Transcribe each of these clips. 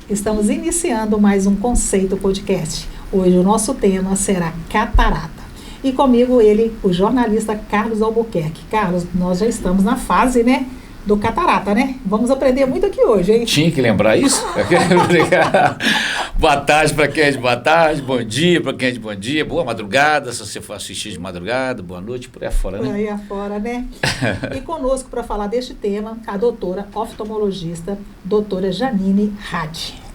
Estamos iniciando mais um Conceito Podcast. Hoje o nosso tema será catarata. E comigo ele, o jornalista Carlos Albuquerque. Carlos, nós já estamos na fase, do catarata, Vamos aprender muito aqui hoje, hein? Tinha que lembrar isso? Boa tarde para quem é de boa tarde, bom dia para quem é de bom dia, boa madrugada, se você for assistir de madrugada, boa noite, por aí afora, Por aí afora, E conosco para falar deste tema, a doutora oftalmologista, doutora Janine Radi.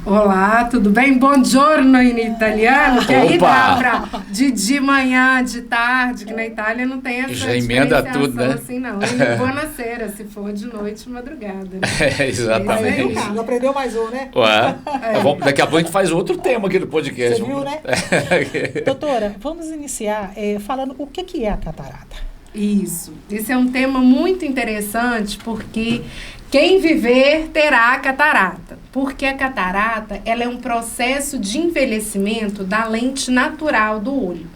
Olá, tudo bem? Buongiorno in italiano, que aí dá pra de manhã, de tarde, que na Itália não tem essa já emenda tudo, né? Assim, não. E buonasera, se for de noite, madrugada. Exatamente. Aí, Carlos, aprendeu mais um, Ué, daqui a pouco a gente faz outro tema aqui do podcast. Você viu, Doutora, vamos iniciar falando o que é a catarata. Isso. Esse é um tema muito interessante porque quem viver terá a catarata. Porque a catarata, ela é um processo de envelhecimento da lente natural do olho.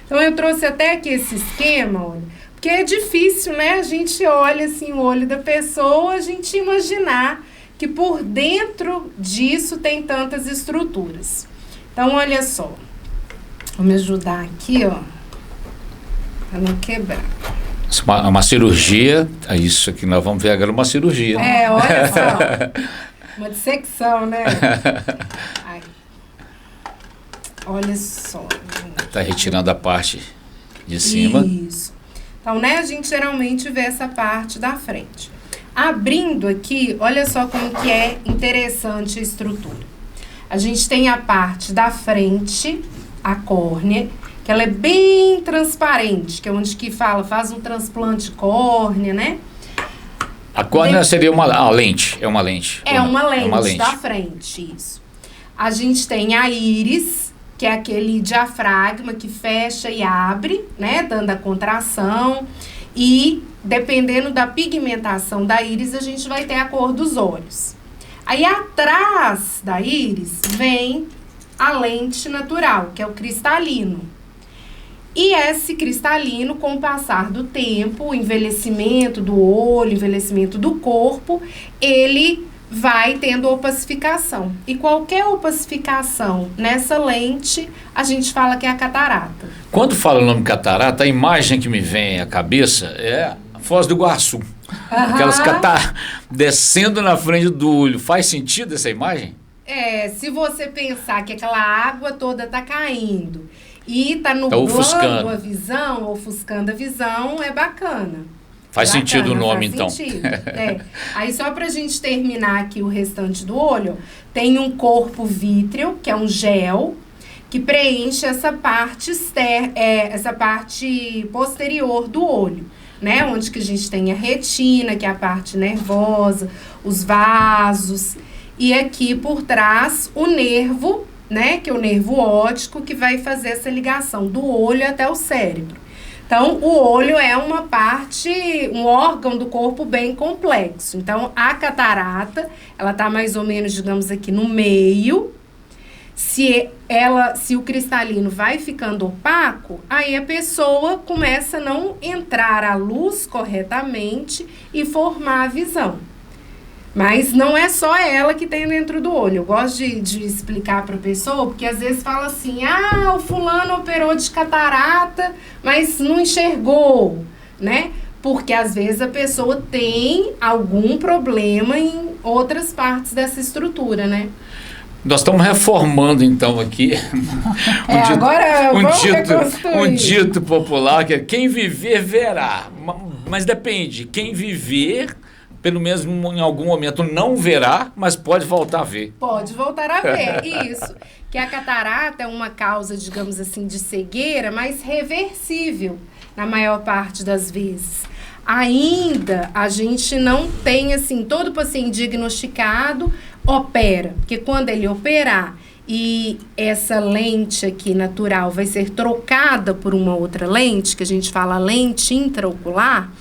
Então, eu trouxe até aqui esse esquema, olha, porque é difícil, A gente olha assim o olho da pessoa, a gente imaginar que por dentro disso tem tantas estruturas. Então, olha só. Vou me ajudar aqui, para não quebrar. Uma cirurgia, é isso aqui, nós vamos ver agora uma cirurgia. Olha só. Uma dissecção, Ai. Olha só. Está retirando a parte de cima. Isso. Então, a gente geralmente vê essa parte da frente. Abrindo aqui, olha só como que é interessante a estrutura. A gente tem a parte da frente, a córnea, que ela é bem transparente, que é onde que faz um transplante de córnea, A córnea seria uma lente, é uma lente. É uma lente da frente, isso. A gente tem a íris, que é aquele diafragma que fecha e abre, dando a contração. E, dependendo da pigmentação da íris, a gente vai ter a cor dos olhos. Aí, atrás da íris, vem a lente natural, que é o cristalino. E esse cristalino, com o passar do tempo, o envelhecimento do olho, envelhecimento do corpo, ele vai tendo opacificação. E qualquer opacificação nessa lente, a gente fala que é a catarata. Quando fala o nome catarata, a imagem que me vem à cabeça é a Foz do Iguaçu. Aquelas descendo na frente do olho. Faz sentido essa imagem? Se você pensar que aquela água toda tá caindo e tá nublando a visão, ofuscando a visão, é bacana. Faz sentido o nome, então. Aí, só pra gente terminar aqui o restante do olho, tem um corpo vítreo, que é um gel, que preenche essa parte essa parte posterior do olho, onde que a gente tem a retina, que é a parte nervosa, os vasos, e aqui por trás o nervo, que é o nervo óptico, que vai fazer essa ligação do olho até o cérebro. Então, o olho é um órgão do corpo bem complexo. Então, a catarata, ela tá mais ou menos, digamos aqui, no meio. Se o cristalino vai ficando opaco, aí a pessoa começa a não entrar a luz corretamente e formar a visão. Mas não é só ela que tem dentro do olho. Eu gosto de explicar para a pessoa, porque às vezes fala assim, o fulano operou de catarata, mas não enxergou, Porque às vezes a pessoa tem algum problema em outras partes dessa estrutura, Nós estamos reformando, então, aqui um dito popular, que é quem viver, verá. Mas depende, quem viver, pelo menos em algum momento, não verá, mas pode voltar a ver. Pode voltar a ver, isso. Que a catarata é uma causa, digamos assim, de cegueira, mas reversível, na maior parte das vezes. Ainda a gente não tem, todo paciente diagnosticado opera, porque quando ele operar e essa lente aqui natural vai ser trocada por uma outra lente, que a gente fala lente intraocular,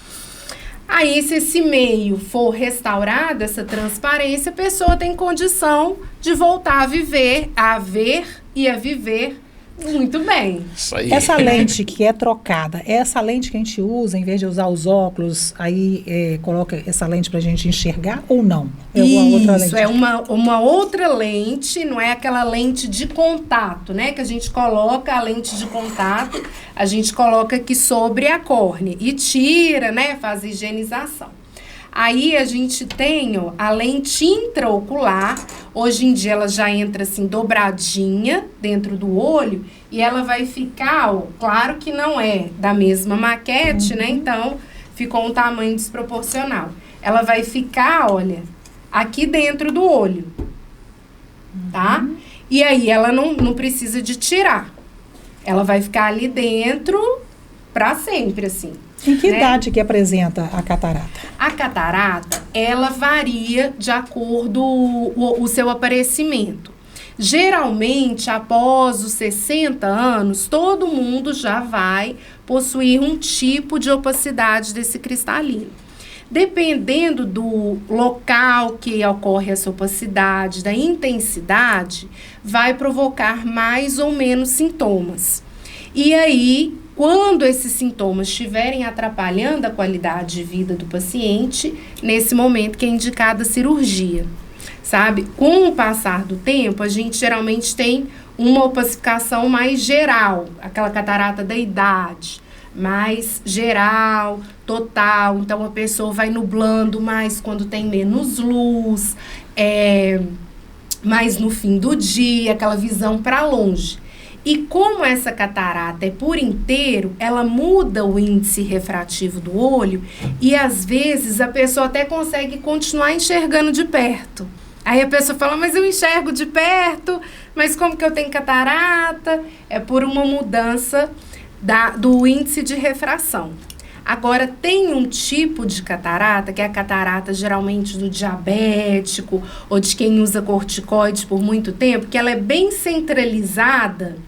aí se esse meio for restaurado, essa transparência, a pessoa tem condição de voltar a viver, a ver e a viver Muito bem. Isso aí. Essa lente que é trocada, é essa lente que a gente usa, em vez de usar os óculos, aí coloca essa lente para a gente enxergar ou não? É uma outra lente? Isso, é uma outra lente, não é aquela lente de contato, né? Que a gente coloca a lente de contato, a gente coloca aqui sobre a córnea e tira, né? Faz a higienização. Aí a gente tem a lente intraocular, hoje em dia ela já entra assim dobradinha dentro do olho e ela vai ficar, claro que não é da mesma maquete, né? Então ficou um tamanho desproporcional. Ela vai ficar, olha, aqui dentro do olho, tá? E aí ela não precisa de tirar. Ela vai ficar ali dentro para sempre, assim. Em que idade que apresenta a catarata? A catarata, ela varia de acordo o seu aparecimento. Geralmente, após os 60 anos, todo mundo já vai possuir um tipo de opacidade desse cristalino. Dependendo do local que ocorre essa opacidade, da intensidade, vai provocar mais ou menos sintomas. E aí, quando esses sintomas estiverem atrapalhando a qualidade de vida do paciente, nesse momento que é indicada a cirurgia, sabe? Com o passar do tempo, a gente geralmente tem uma opacificação mais geral, aquela catarata da idade, mais geral, total. Então, a pessoa vai nublando mais quando tem menos luz, mais no fim do dia, aquela visão para longe. E como essa catarata é por inteiro, ela muda o índice refrativo do olho e, às vezes, a pessoa até consegue continuar enxergando de perto. Aí a pessoa fala, mas eu enxergo de perto, mas como que eu tenho catarata? É por uma mudança do índice de refração. Agora, tem um tipo de catarata, que é a catarata geralmente do diabético ou de quem usa corticoide por muito tempo, que ela é bem centralizada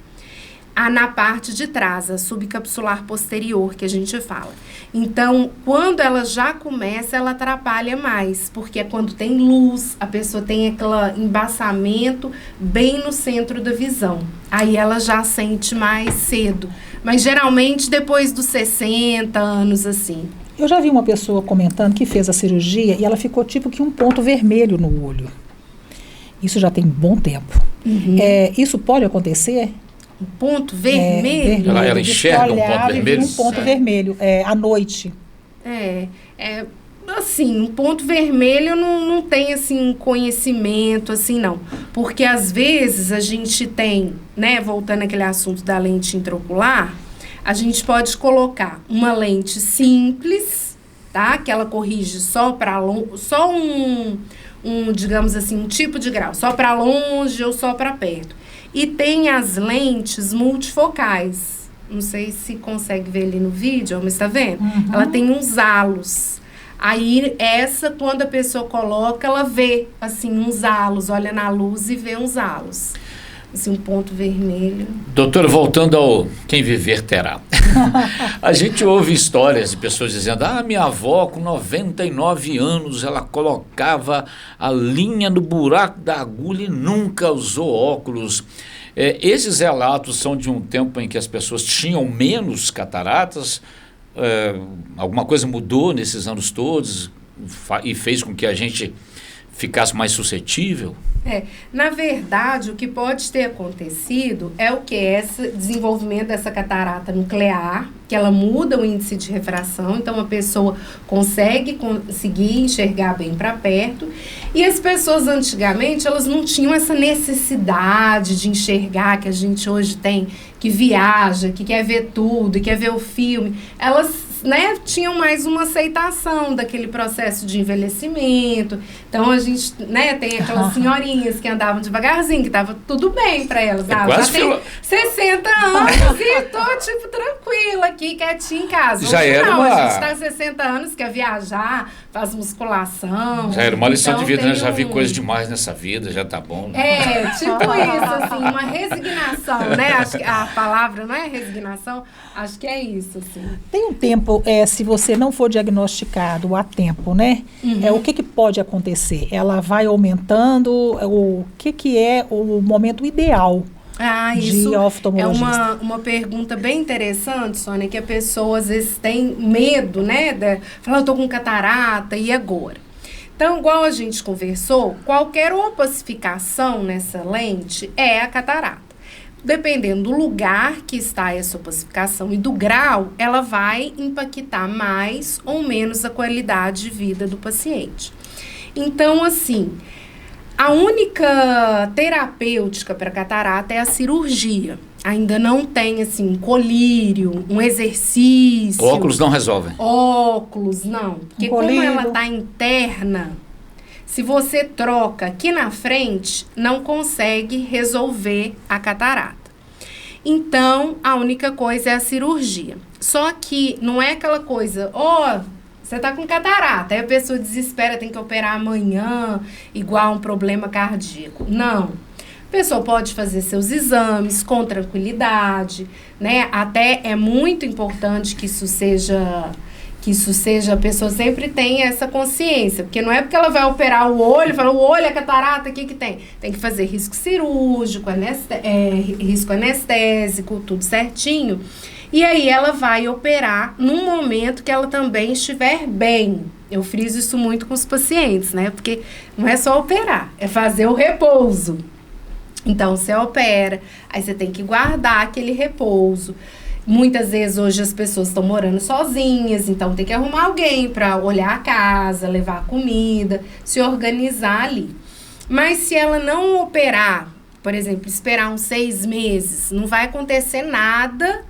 na parte de trás, a subcapsular posterior, que a gente fala. Então, quando ela já começa, ela atrapalha mais, porque é quando tem luz, a pessoa tem aquele embaçamento bem no centro da visão. Aí ela já sente mais cedo, mas geralmente depois dos 60 anos, assim. Eu já vi uma pessoa comentando que fez a cirurgia e ela ficou tipo que um ponto vermelho no olho. Isso já tem um bom tempo. Uhum. Isso pode acontecer? Um ponto vermelho? Ela enxerga um ponto vermelho? Um ponto vermelho, à noite. Assim, um ponto vermelho não tem, assim, conhecimento, assim, não. Porque, às vezes, a gente tem, né, voltando àquele assunto da lente intraocular, a gente pode colocar uma lente simples, tá? Que ela corrige só digamos assim, um tipo de grau, só para longe ou só para perto. E tem as lentes multifocais. Não sei se consegue ver ali no vídeo, mas tá vendo? Uhum. Ela tem uns halos. Aí, quando a pessoa coloca, ela vê, assim, uns halos. Olha na luz e vê uns halos. Assim, um ponto vermelho. Doutora, voltando ao quem viver terá. A gente ouve histórias de pessoas dizendo, minha avó com 99 anos, ela colocava a linha no buraco da agulha e nunca usou óculos. Esses relatos são de um tempo em que as pessoas tinham menos cataratas. Alguma coisa mudou nesses anos todos e fez com que a gente ficasse mais suscetível? Na verdade, o que pode ter acontecido é o que? Esse desenvolvimento dessa catarata nuclear, que ela muda o índice de refração, então a pessoa conseguir enxergar bem para perto. E as pessoas antigamente, elas não tinham essa necessidade de enxergar que a gente hoje tem, que viaja, que quer ver tudo, quer ver o filme. Elas, né, tinham mais uma aceitação daquele processo de envelhecimento. Então a gente, né, tem aquelas senhorinhas que andavam devagarzinho, que tava tudo bem para elas. Já tem 60 anos e tô tipo tranquila aqui, quietinha em casa. Já era não, a gente tá 60 anos, quer viajar, faz musculação. Já era uma lição então, de vida, né? Já vi coisa demais nessa vida, já tá bom. Né? Tipo isso, assim, uma resignação, né? Acho que a palavra não é resignação, acho que é isso, assim. Tem um tempo, se você não for diagnosticado a tempo, né? O que pode acontecer? Ela vai aumentando, o que é o momento ideal Isso de oftalmologista? É uma pergunta bem interessante, Sônia, que a pessoa às vezes tem medo, né? Falar, eu tô com catarata, e agora? Então, igual a gente conversou, qualquer opacificação nessa lente é a catarata. Dependendo do lugar que está essa opacificação e do grau, ela vai impactar mais ou menos a qualidade de vida do paciente. Então, assim, a única terapêutica para catarata é a cirurgia. Ainda não tem, assim, um colírio, um exercício. Óculos não resolvem. Óculos, não. Porque como ela está interna, se você troca aqui na frente, não consegue resolver a catarata. Então, a única coisa é a cirurgia. Só que não é aquela coisa, você tá com catarata, aí a pessoa desespera, tem que operar amanhã, igual um problema cardíaco. Não. A pessoa pode fazer seus exames com tranquilidade, né? Até é muito importante que isso seja, a pessoa sempre tenha essa consciência, porque não é porque ela vai operar o olho, fala, o olho é catarata, o que tem? Tem que fazer risco cirúrgico, risco anestésico, tudo certinho. E aí ela vai operar num momento que ela também estiver bem. Eu friso isso muito com os pacientes, né? Porque não é só operar, é fazer o repouso. Então, você opera, aí você tem que guardar aquele repouso. Muitas vezes, hoje, as pessoas estão morando sozinhas, então tem que arrumar alguém para olhar a casa, levar a comida, se organizar ali. Mas se ela não operar, por exemplo, esperar uns 6 meses, não vai acontecer nada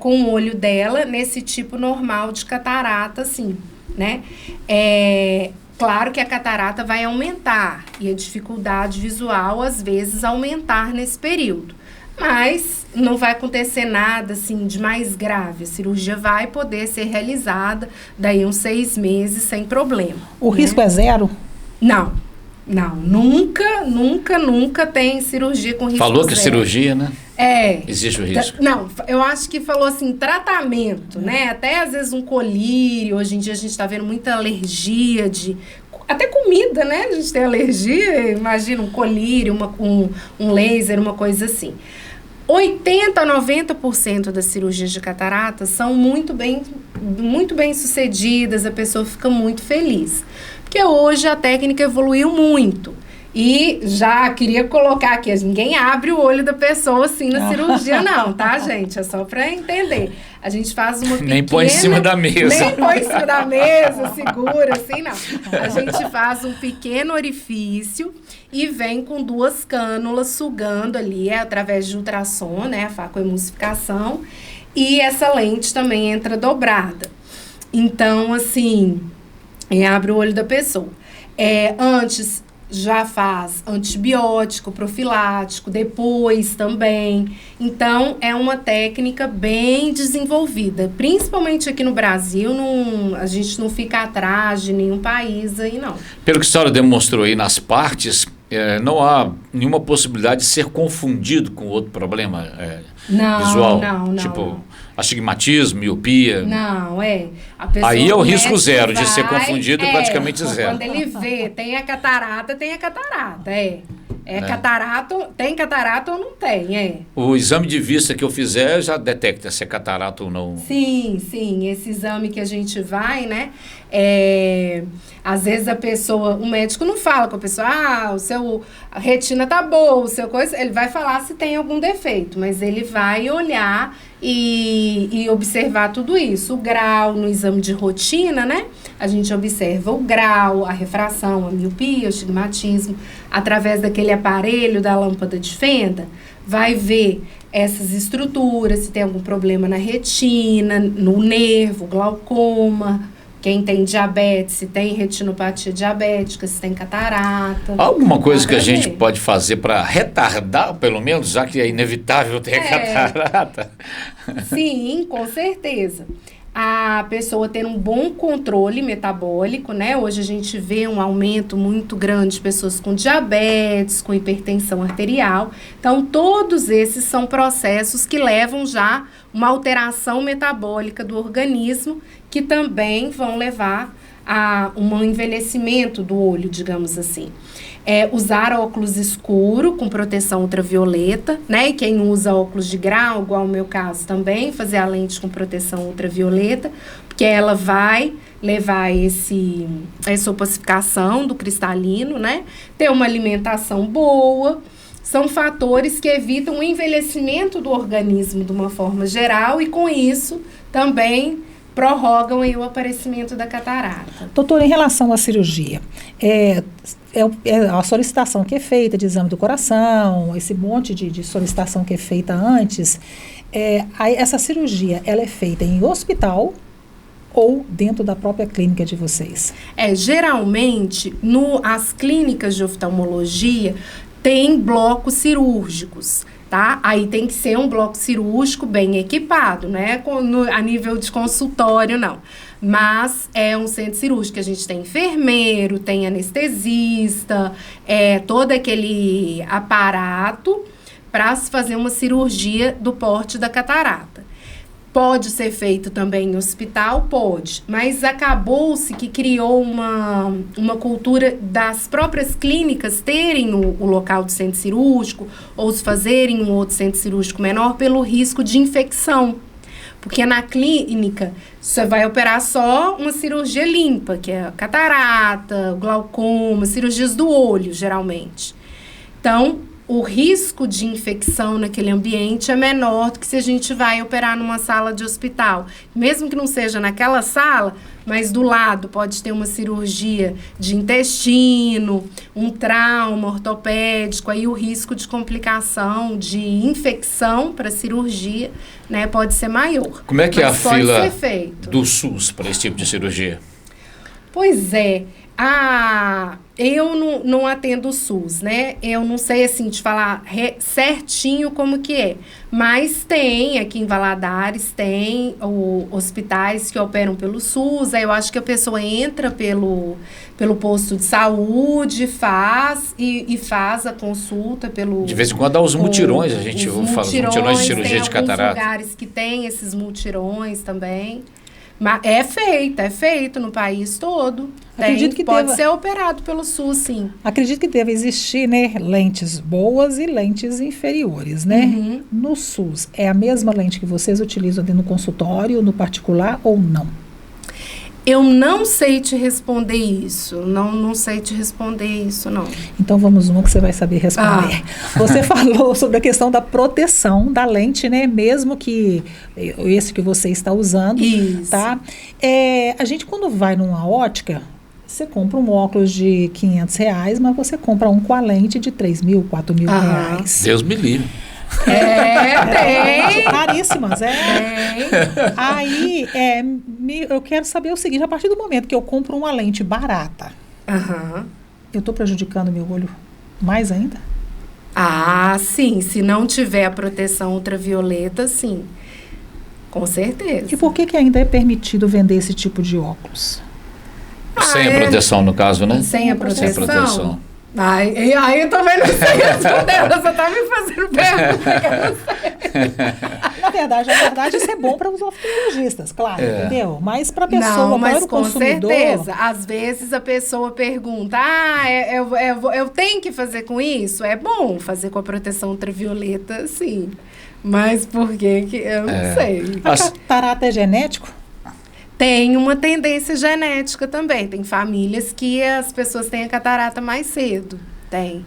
com o olho dela nesse tipo normal de catarata, assim, né? Claro que a catarata vai aumentar e a dificuldade visual, às vezes, aumentar nesse período. Mas não vai acontecer nada, assim, de mais grave. A cirurgia vai poder ser realizada daí uns 6 meses sem problema. O risco é zero? Não. Nunca tem cirurgia com risco Falou que zero. Cirurgia, né? Existe o risco. Não, eu acho que falou assim, tratamento, né? Até às vezes um colírio, hoje em dia a gente tá vendo muita alergia até comida, né? A gente tem alergia, imagina um colírio, um laser, uma coisa assim. 80% a 90% das cirurgias de catarata são muito bem sucedidas, a pessoa fica muito feliz. Porque hoje a técnica evoluiu muito. E já queria colocar aqui, ninguém abre o olho da pessoa assim na cirurgia não, tá, gente? É só pra entender. A gente faz uma pequena... Nem põe em cima da mesa. Nem põe em cima da mesa, segura, assim, não. A gente faz um pequeno orifício e vem com 2 cânulas sugando ali, através de ultrassom, né, a facoemulsificação. E essa lente também entra dobrada. Então, assim, abre o olho da pessoa. Antes... já faz antibiótico, profilático, depois também. Então, é uma técnica bem desenvolvida. Principalmente aqui no Brasil, a gente não fica atrás de nenhum país aí, não. Pelo que a senhora demonstrou aí nas partes, não há nenhuma possibilidade de ser confundido com outro problema visual? Não. Tipo, astigmatismo, miopia? Não, a pessoa aí é o risco zero de ser confundido, praticamente zero. Quando ele vê, tem a catarata, catarata, tem catarata ou não tem, O exame de vista que eu fizer já detecta se é catarata ou não. Sim, esse exame que a gente vai, né, às vezes o médico não fala com a pessoa, a retina tá boa, o seu coisa, ele vai falar se tem algum defeito, mas ele vai olhar e observar tudo isso. O grau no exame de rotina, né, a gente observa o grau, a refração, a miopia, o astigmatismo, através daquele aparelho da lâmpada de fenda, vai ver essas estruturas, se tem algum problema na retina, no nervo, glaucoma, quem tem diabetes, se tem retinopatia diabética, se tem catarata. Alguma coisa que a gente pode fazer para retardar, pelo menos, já que é inevitável ter catarata? Sim, com certeza. A pessoa ter um bom controle metabólico, né? Hoje a gente vê um aumento muito grande de pessoas com diabetes, com hipertensão arterial. Então, todos esses são processos que levam já uma alteração metabólica do organismo, que também vão levar a um envelhecimento do olho, digamos assim. Usar óculos escuro com proteção ultravioleta, né? E quem usa óculos de grau, igual o meu caso também, fazer a lente com proteção ultravioleta, porque ela vai levar essa opacificação do cristalino, né? Ter uma alimentação boa. São fatores que evitam o envelhecimento do organismo de uma forma geral e, com isso, também prorrogam aí o aparecimento da catarata. Doutora, em relação à cirurgia, a solicitação que é feita de exame do coração, esse monte de solicitação que é feita antes, essa cirurgia, ela é feita em hospital ou dentro da própria clínica de vocês? Geralmente, as clínicas de oftalmologia tem blocos cirúrgicos, tá? Aí tem que ser um bloco cirúrgico bem equipado, né? A nível de consultório, não. Mas é um centro cirúrgico. A gente tem enfermeiro, tem anestesista, todo aquele aparato para se fazer uma cirurgia do porte da catarata. Pode ser feito também em hospital? Pode. Mas acabou-se que criou uma cultura das próprias clínicas terem o local do centro cirúrgico ou se fazerem um outro centro cirúrgico menor pelo risco de infecção. Porque na clínica você vai operar só uma cirurgia limpa, que é catarata, glaucoma, cirurgias do olho, geralmente. Então, o risco de infecção naquele ambiente é menor do que se a gente vai operar numa sala de hospital. Mesmo que não seja naquela sala, mas do lado pode ter uma cirurgia de intestino, um trauma ortopédico, aí o risco de complicação, de infecção para a cirurgia, né, pode ser maior. Como é que é a fila feito do SUS para esse tipo de cirurgia? Pois é. Eu não atendo o SUS, né? Eu não sei, assim, te falar certinho como que é. Mas tem, aqui em Valadares, tem hospitais que operam pelo SUS. Aí eu acho que a pessoa entra pelo posto de saúde, faz a consulta pelo... De vez em quando dá os mutirões, a gente fala, os mutirões de cirurgia de catarata. Tem lugares que tem esses mutirões também. Mas é feito no país todo. Acredito que pode ser operado pelo SUS, sim. Acredito que deve existir, né, lentes boas e lentes inferiores, né? Uhum. No SUS, é a mesma lente que vocês utilizam no consultório, no particular ou não? Eu não sei te responder isso. Não sei te responder isso, não. Então vamos que você vai saber responder. Você falou sobre a questão da proteção da lente, né? Mesmo que esse que você está usando. Isso. Tá? A gente, quando vai numa ótica, você compra um óculos de R$500, mas você compra um com a lente de R$3.000, R$4.000. Deus me livre. Tem. Caríssimas, Aí, eu quero saber o seguinte, a partir do momento que eu compro uma lente barata, eu estou prejudicando meu olho mais ainda? Sim. Se não tiver a proteção ultravioleta, sim. Com certeza. E por que ainda é permitido vender esse tipo de óculos? Sem a proteção, no caso, né? Sem a proteção? Sem proteção. Aí eu também não sei responder, você tá me fazendo pergunta que eu não sei. Na verdade, isso é bom para os oftalmologistas, claro, entendeu? Mas para a pessoa, para o consumidor... Com certeza. Às vezes a pessoa pergunta, eu tenho que fazer com isso? É bom fazer com a proteção ultravioleta, sim. Mas por que eu não sei. A catarata é genético? Tem uma tendência genética também. Tem famílias que as pessoas têm a catarata mais cedo. Tem.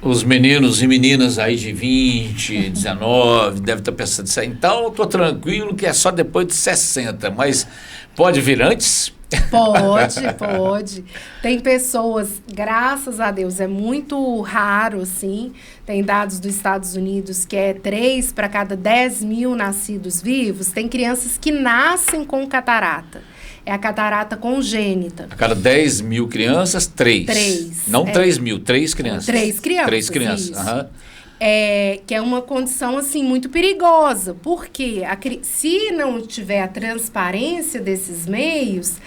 Os meninos e meninas aí de 20, 19, devem estar pensando assim, então eu estou tranquilo que é só depois de 60, mas pode vir antes? Pode. Tem pessoas, graças a Deus, é muito raro, assim, tem dados dos Estados Unidos que é 3 para cada 10.000 nascidos vivos, tem crianças que nascem com catarata. É a catarata congênita. A cada 10.000 crianças, 3. 3. Não 3.000, 3 crianças. 3 crianças. 3 crianças, que é uma condição, assim, muito perigosa. Porque se não tiver a transparência desses meios,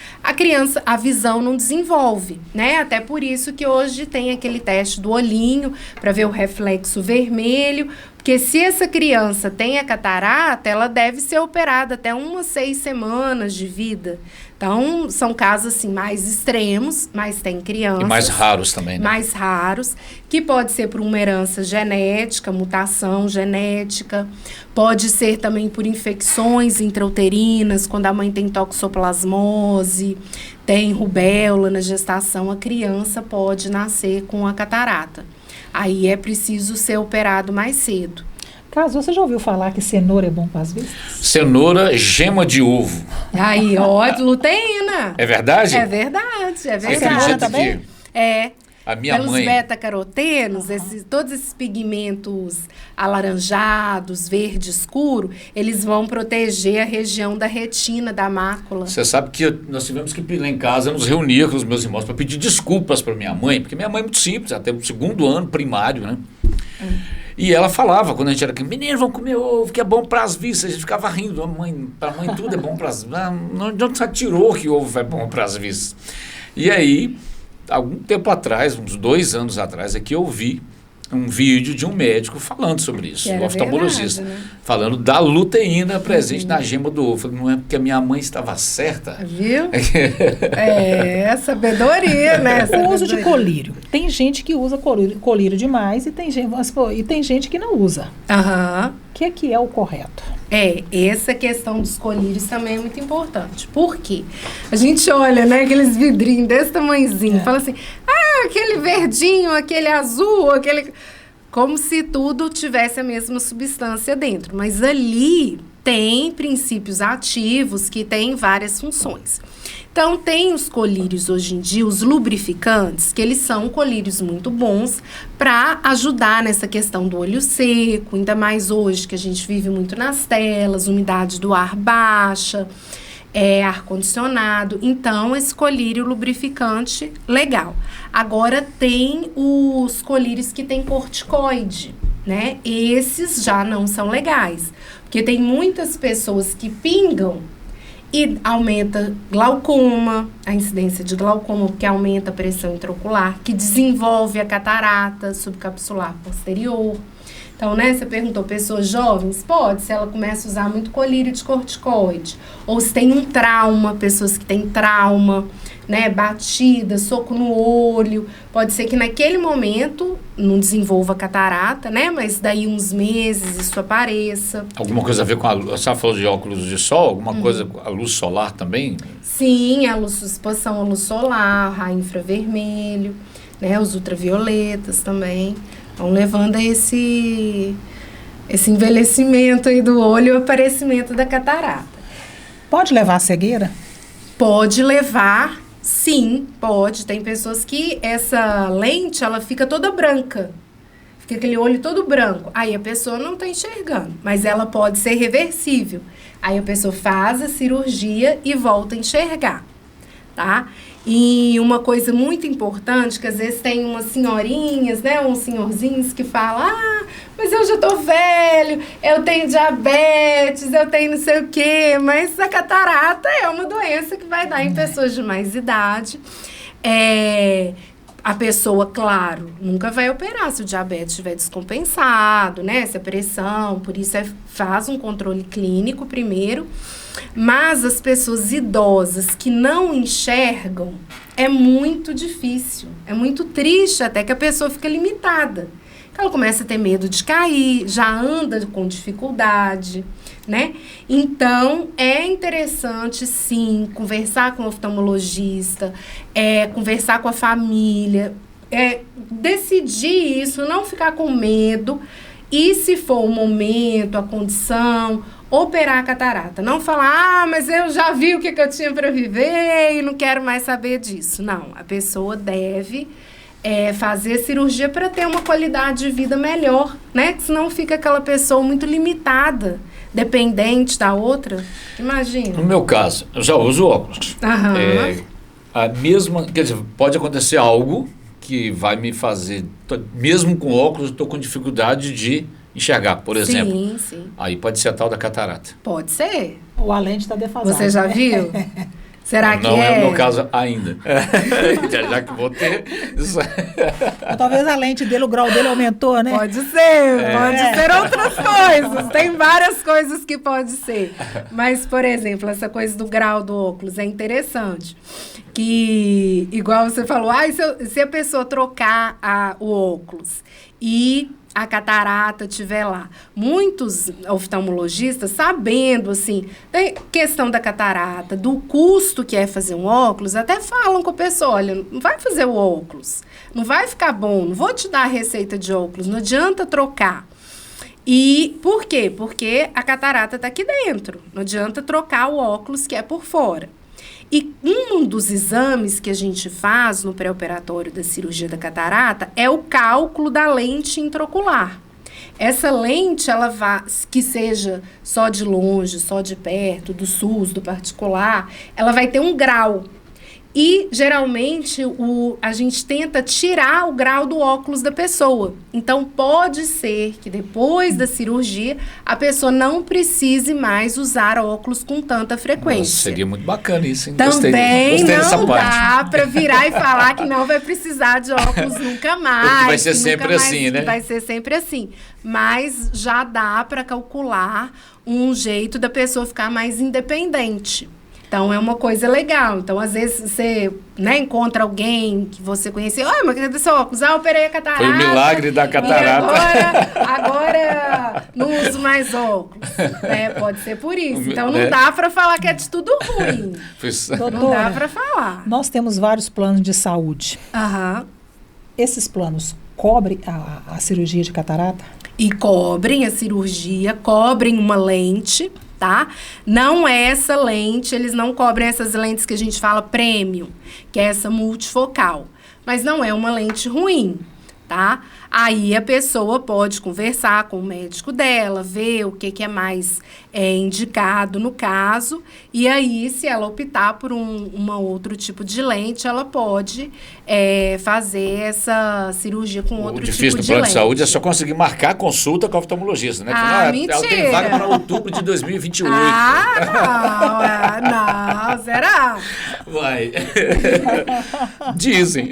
a visão não desenvolve, né? Até por isso que hoje tem aquele teste do olhinho para ver o reflexo vermelho. Porque se essa criança tem a catarata, ela deve ser operada até 6 semanas de vida, Então, são casos assim mais extremos, mas tem crianças. E mais raros também, né? Mais raros, que pode ser por uma herança genética, mutação genética, pode ser também por infecções intrauterinas, quando a mãe tem toxoplasmose, tem rubéola na gestação, a criança pode nascer com a catarata. Aí é preciso ser operado mais cedo. Carlos, você já ouviu falar que cenoura é bom para as vistas? Cenoura, gema de ovo. Aí, ó, luteína. É verdade? É verdade, é Você verdade. acredita também? que É. a minha Pelos mãe... beta-carotenos, todos esses pigmentos alaranjados, verde escuro, eles vão proteger a região da retina, da mácula. Você sabe que nós tivemos que ir lá em casa, nos reunir com os meus irmãos para pedir desculpas para minha mãe, porque minha mãe é muito simples, até o 2º ano primário, né? E ela falava, quando a gente era aqui, menino, vamos comer ovo, que é bom para as vistas. A gente ficava rindo, para a mãe tudo é bom para as vistas. De onde você tirou que ovo é bom para as vistas? E aí, algum tempo atrás, uns 2 anos atrás, é que eu vi um vídeo de um médico falando sobre isso, um oftalmologista, verdade, né? falando da luteína presente na gema do ovo. Eu falei, não é porque a minha mãe estava certa? Viu? Sabedoria, né? O uso de colírio. Tem gente que usa colírio demais e tem gente que não usa. Aham. O que é o correto? Essa questão dos colírios também é muito importante. Por quê? A gente olha, né, aqueles vidrinhos desse tamanhozinho, fala assim, aquele verdinho, aquele azul, aquele... Como se tudo tivesse a mesma substância dentro. Mas ali tem princípios ativos que têm várias funções. Então, tem os colírios hoje em dia, os lubrificantes, que eles são colírios muito bons para ajudar nessa questão do olho seco, ainda mais hoje que a gente vive muito nas telas, umidade do ar baixa, ar-condicionado. Então, esse colírio lubrificante, legal. Agora, tem os colírios que tem corticoide, né? Esses já não são legais, porque tem muitas pessoas que pingam e aumenta glaucoma, a incidência de glaucoma, porque aumenta a pressão intraocular, que desenvolve a catarata subcapsular posterior. Então, né, você perguntou, pessoas jovens, pode, se ela começa a usar muito colírio de corticoide, ou se tem um trauma, pessoas que têm trauma, né, batida, soco no olho, pode ser que naquele momento não desenvolva catarata, né, mas daí uns meses isso apareça. Alguma coisa a ver com você falou de óculos de sol, alguma coisa com a luz solar também? Sim, a exposição à luz solar, raio infravermelho, né, os ultravioletas também. Então, levando a esse envelhecimento aí do olho e o aparecimento da catarata. Pode levar à cegueira? Pode levar, sim, pode. Tem pessoas que essa lente, ela fica toda branca. Fica aquele olho todo branco. Aí a pessoa não está enxergando, mas ela pode ser reversível. Aí a pessoa faz a cirurgia e volta a enxergar, tá? E uma coisa muito importante, que às vezes tem umas senhorinhas, né, uns senhorzinhos que falam, mas eu já tô velho, eu tenho diabetes, eu tenho não sei o quê, mas a catarata é uma doença que vai dar em pessoas de mais idade. A pessoa, claro, nunca vai operar se o diabetes estiver descompensado, né, se a pressão, por isso faz um controle clínico primeiro. Mas as pessoas idosas que não enxergam, é muito difícil, é muito triste até que a pessoa fica limitada. Ela começa a ter medo de cair, já anda com dificuldade, né? Então, é interessante, sim, conversar com o oftalmologista, conversar com a família, decidir isso, não ficar com medo. E se for o momento, a condição, operar a catarata. Não falar, mas eu já vi o que eu tinha para viver e não quero mais saber disso. Não, a pessoa deve fazer cirurgia para ter uma qualidade de vida melhor, né? Senão fica aquela pessoa muito limitada, dependente da outra. Imagina. No meu caso, eu já uso óculos. A mesma, quer dizer, pode acontecer algo que vai me fazer, mesmo com óculos, eu estou com dificuldade de enxergar, por exemplo. Sim, sim. Aí pode ser a tal da catarata. Pode ser. Ou a lente está defasada. Você já viu? Será que não é o meu caso ainda. Já que vou ter. Talvez a lente dele, o grau dele aumentou, né? Pode ser outras coisas. Tem várias coisas que pode ser. Mas, por exemplo, essa coisa do grau do óculos é interessante. Que, igual você falou, se a pessoa trocar o óculos e a catarata estiver lá. Muitos oftalmologistas, sabendo, assim, da questão da catarata, do custo que é fazer um óculos, até falam com a pessoa, olha, não vai fazer o óculos, não vai ficar bom, não vou te dar a receita de óculos, não adianta trocar. E por quê? Porque a catarata está aqui dentro, não adianta trocar o óculos que é por fora. E um dos exames que a gente faz no pré-operatório da cirurgia da catarata é o cálculo da lente intraocular. Essa lente, ela vai, que seja só de longe, só de perto, do SUS, do particular, ela vai ter um grau. E, geralmente, a gente tenta tirar o grau do óculos da pessoa. Então, pode ser que depois da cirurgia, a pessoa não precise mais usar óculos com tanta frequência. Nossa, seria muito bacana isso, hein? Também gostei dessa não parte. dá para virar e falar que não vai precisar de óculos nunca mais. Vai ser sempre assim, né? Vai ser sempre assim. Mas já dá para calcular um jeito da pessoa ficar mais independente. Então, é uma coisa legal. Então, às vezes, você encontra alguém que você conheceu. Mas cadê seu óculos? Eu operei a catarata. Foi o milagre da catarata. Agora não uso mais óculos. Pode ser por isso. Então, não dá para falar que é de tudo ruim. Doutora, não dá para falar. Nós temos vários planos de saúde. Esses planos cobrem a cirurgia de catarata? E cobrem a cirurgia, cobrem uma lente, tá? Não é essa lente, eles não cobrem essas lentes que a gente fala premium, que é essa multifocal. Mas não é uma lente ruim, tá? Aí a pessoa pode conversar com o médico dela, ver o que é mais indicado no caso. E aí, se ela optar por um outro tipo de lente, ela pode fazer essa cirurgia com outro tipo de lente. O difícil do plano de saúde é só conseguir marcar a consulta com o oftalmologista, né? Mentira! Eu tenho vaga para outubro de 2028. Não, será? Vai. Dizem.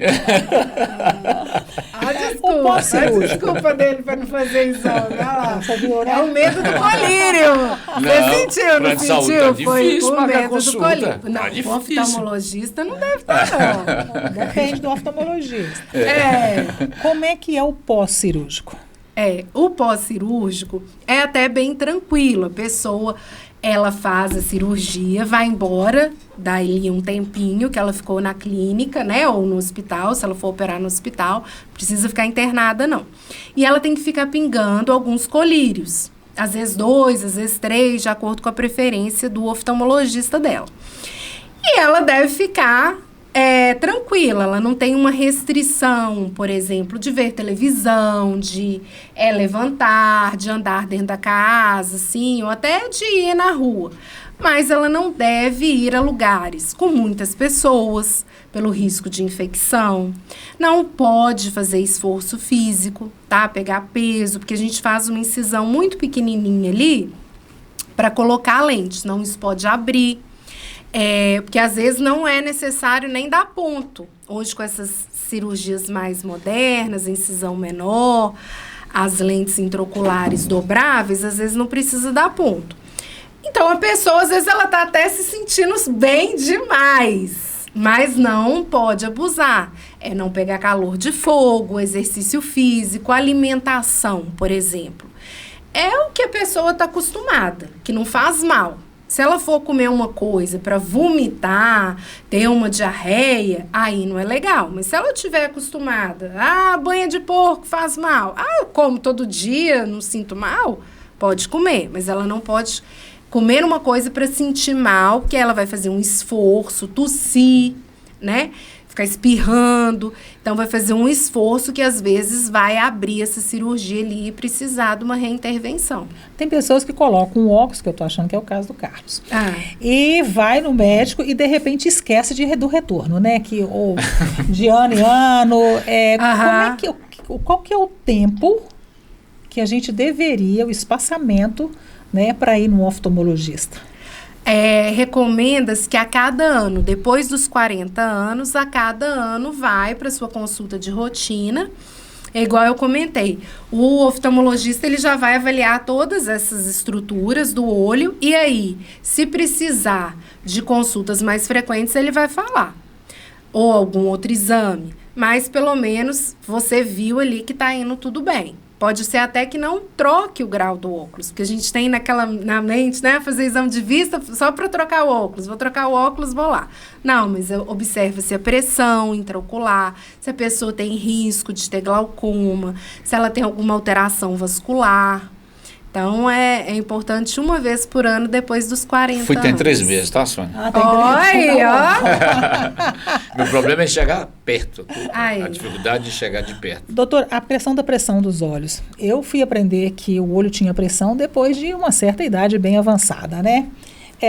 Desculpa dele para não fazer exame. É o medo do colírio. Você sentiu, não sentiu? Foi o medo do colírio. Não, o oftalmologista não deve estar, não. Depende do oftalmologista. Como é que é o pós-cirúrgico? O pós-cirúrgico é até bem tranquilo. A pessoa, ela faz a cirurgia, vai embora, daí um tempinho que ela ficou na clínica, né, ou no hospital, se ela for operar no hospital, precisa ficar internada, não. E ela tem que ficar pingando alguns colírios, às vezes 2, às vezes 3, de acordo com a preferência do oftalmologista dela. E ela deve ficar tranquila, ela não tem uma restrição, por exemplo, de ver televisão, de levantar, de andar dentro da casa, assim, ou até de ir na rua. Mas ela não deve ir a lugares com muitas pessoas, pelo risco de infecção. Não pode fazer esforço físico, tá? Pegar peso, porque a gente faz uma incisão muito pequenininha ali para colocar a lente, senão isso pode abrir. Porque às vezes não é necessário nem dar ponto. Hoje, com essas cirurgias mais modernas, incisão menor, as lentes intraoculares dobráveis, às vezes não precisa dar ponto. Então, a pessoa, às vezes, ela está até se sentindo bem demais, mas não pode abusar. Não pegar calor de fogo, exercício físico, alimentação, por exemplo. É o que a pessoa está acostumada, que não faz mal. Se ela for comer uma coisa para vomitar, ter uma diarreia, aí não é legal. Mas se ela estiver acostumada, banha de porco faz mal. Eu como todo dia, não sinto mal, pode comer. Mas ela não pode comer uma coisa para sentir mal, porque ela vai fazer um esforço, tossir, né? Ficar espirrando. Então, vai fazer um esforço que, às vezes, vai abrir essa cirurgia ali e precisar de uma reintervenção. Tem pessoas que colocam um óculos, que eu tô achando que é o caso do Carlos, e vai no médico e, de repente, esquece do retorno, né? Ou de ano em ano. Qual que é o tempo que a gente deveria, o espaçamento, né, para ir no oftalmologista? recomenda-se que a cada ano, depois dos 40 anos, a cada ano vai para sua consulta de rotina. É igual eu comentei, o oftalmologista ele já vai avaliar todas essas estruturas do olho e aí, se precisar de consultas mais frequentes, ele vai falar. Ou algum outro exame, mas pelo menos você viu ali que está indo tudo bem. Pode ser até que não troque o grau do óculos, porque a gente tem na mente, né, fazer exame de vista só para trocar o óculos. Vou trocar o óculos, vou lá. Não, mas observa-se a pressão intraocular, se a pessoa tem risco de ter glaucoma, se ela tem alguma alteração vascular. Então, é importante uma vez por ano, depois dos 40 Tem anos. 3 vezes, tá, Sônia? Oi, ó. Meu problema é chegar perto. Ai. A dificuldade de chegar de perto. Doutor, a pressão dos olhos. Eu fui aprender que o olho tinha pressão depois de uma certa idade bem avançada, né?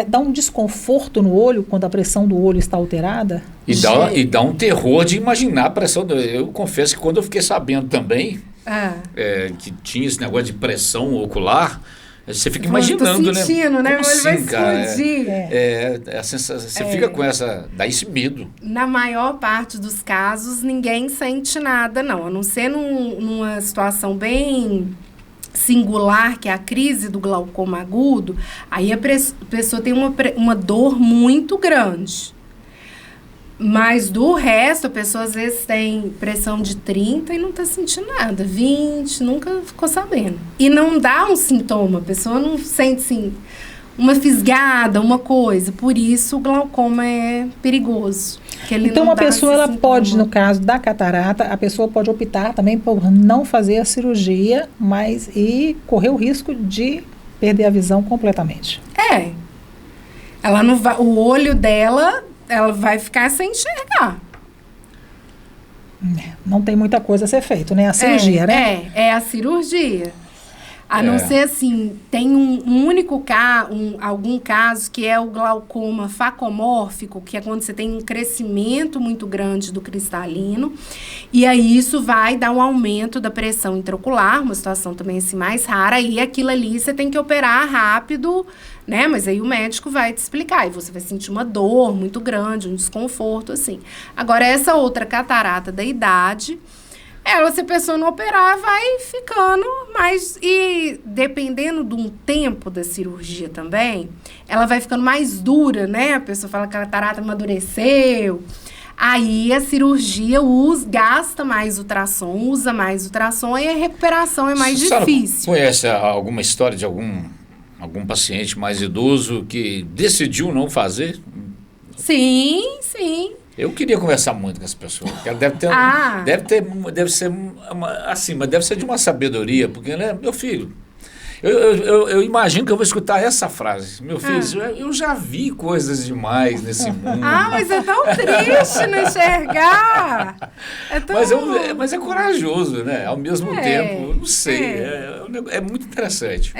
Dá um desconforto no olho quando a pressão do olho está alterada? E dá um terror de imaginar a pressão. Eu confesso que quando eu fiquei sabendo também que tinha esse negócio de pressão ocular, você fica imaginando, tô sentindo, né? Como Ele vai assim, cara? explodir. Você fica com dá esse medo. Na maior parte dos casos, ninguém sente nada, não. A não ser numa situação bem singular, que é a crise do glaucoma agudo, aí a pessoa tem uma dor muito grande. Mas do resto, a pessoa às vezes tem pressão de 30 e não está sentindo nada, 20, nunca ficou sabendo. E não dá um sintoma, a pessoa não sente assim, uma fisgada, uma coisa. Por isso o glaucoma é perigoso. Então uma pessoa ela pode, no caso da catarata, a pessoa pode optar também por não fazer a cirurgia, e correr o risco de perder a visão completamente. Ela não vai, o olho dela, ela vai ficar sem enxergar. Não tem muita coisa a ser feita, né? A cirurgia, né? É a cirurgia. A não ser assim, tem um único algum caso que é o glaucoma facomórfico, que é quando você tem um crescimento muito grande do cristalino, e aí isso vai dar um aumento da pressão intraocular, uma situação também assim mais rara, e aquilo ali você tem que operar rápido, né? Mas aí o médico vai te explicar, e você vai sentir uma dor muito grande, um desconforto, assim. Agora, essa outra catarata da idade, se a pessoa não operar, vai ficando mais... E dependendo do tempo da cirurgia também, ela vai ficando mais dura, né? A pessoa fala que a catarata amadureceu. Aí a cirurgia gasta mais ultrassom, usa mais ultrassom e a recuperação é mais difícil. Conhece alguma história de algum paciente mais idoso que decidiu não fazer? Sim. Eu queria conversar muito com essa pessoa, porque ela deve ser mas deve ser de uma sabedoria, porque ela é meu filho. Eu imagino que eu vou escutar essa frase. Meu filho, eu já vi coisas demais nesse mundo. Mas é tão triste não enxergar. Mas é corajoso, né? Ao mesmo tempo, não sei. É muito interessante.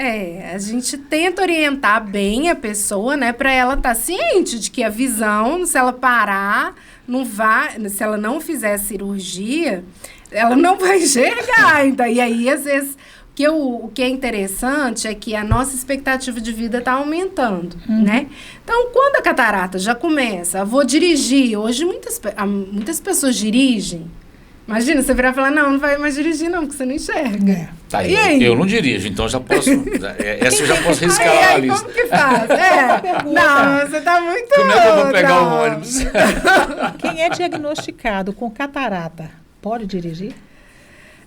A gente tenta orientar bem a pessoa, né? Para ela estar ciente de que a visão, se ela parar, não vai... Se ela não fizer cirurgia, ela não vai enxergar ainda. E aí, às vezes... O que é interessante é que a nossa expectativa de vida está aumentando, né? Então, quando a catarata já começa, vou dirigir. Hoje, muitas pessoas dirigem. Imagina, você virar e falar, não vai mais dirigir não, porque você não enxerga. E aí? Eu não dirijo, então já posso... essa eu já posso riscar a lista. Como que faz? Não, você está muito... Como é que eu vou pegar o ônibus? Quem é diagnosticado com catarata, pode dirigir?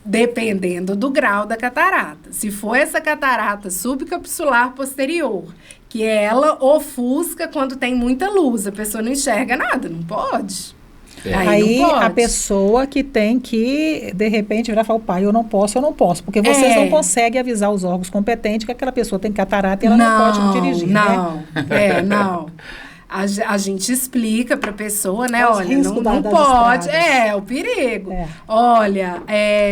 Dependendo do grau da catarata. Se for essa catarata subcapsular posterior, que ela ofusca quando tem muita luz, a pessoa não enxerga nada, não pode. Aí não pode. A pessoa que tem que, de repente, virar e falar, pai, eu não posso, porque vocês não conseguem avisar os órgãos competentes que aquela pessoa tem catarata e ela não pode dirigir, não. Não. A gente explica para a pessoa, né? Olha, não pode. O perigo. Olha,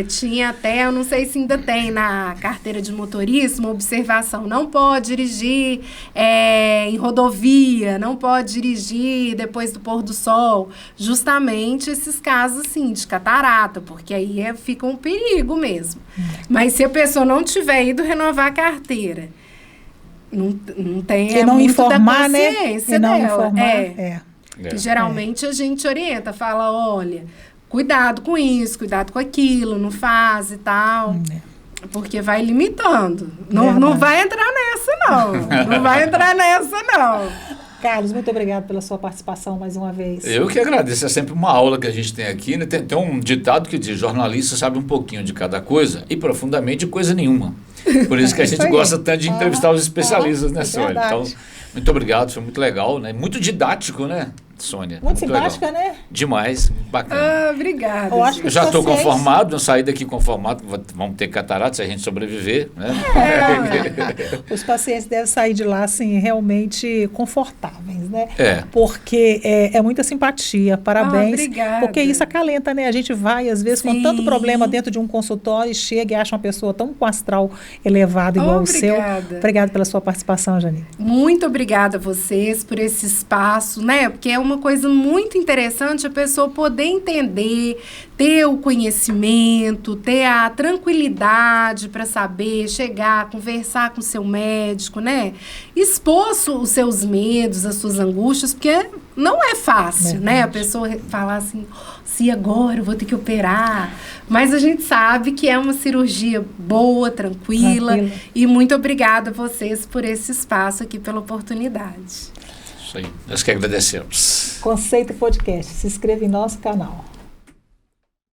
tinha até, eu não sei se ainda tem na carteira de motorista, uma observação. Não pode dirigir em rodovia, não pode dirigir depois do pôr do sol. Justamente esses casos, assim, de catarata, porque aí fica um perigo mesmo. Mas se a pessoa não tiver ido renovar a carteira não tem e não muito informar, da consciência e não dela. informar, Que geralmente a gente orienta, fala, olha, cuidado com isso, cuidado com aquilo, não faz e tal. Porque vai limitando. Não vai entrar nessa, não. Não vai entrar nessa, não. Carlos, muito obrigado pela sua participação mais uma vez. Eu que agradeço, é sempre uma aula que a gente tem aqui, né? Tem um ditado que diz, jornalista sabe um pouquinho de cada coisa e profundamente de coisa nenhuma. Por isso que a gente gosta tanto de entrevistar os especialistas, né, Sônia? Então, muito obrigado, foi muito legal, né? Muito didático, né, Sônia? Muito simpática, legal. Né? Demais, bacana. Obrigada. Eu já estou conformado, eu saí daqui conformado, vamos ter catarata se a gente sobreviver, né? Os pacientes devem sair de lá, assim, realmente confortáveis, né? Porque é muita simpatia, parabéns. Obrigada. Porque isso acalenta, né? A gente vai, às vezes, com tanto problema dentro de um consultório e chega e acha uma pessoa tão com astral elevado igual o seu. Obrigada pela sua participação, Jani. Muito obrigada a vocês por esse espaço, né? Porque é uma coisa muito interessante a pessoa poder entender, ter o conhecimento, ter a tranquilidade para saber, chegar, conversar com o seu médico, né? Expor os seus medos, as suas angústias, porque não é fácil, né? A pessoa falar assim, se agora eu vou ter que operar. Mas a gente sabe que é uma cirurgia boa, tranquila. E muito obrigada a vocês por esse espaço aqui, pela oportunidade. Isso aí, nós que agradecemos. Conceito Podcast, se inscreva em nosso canal.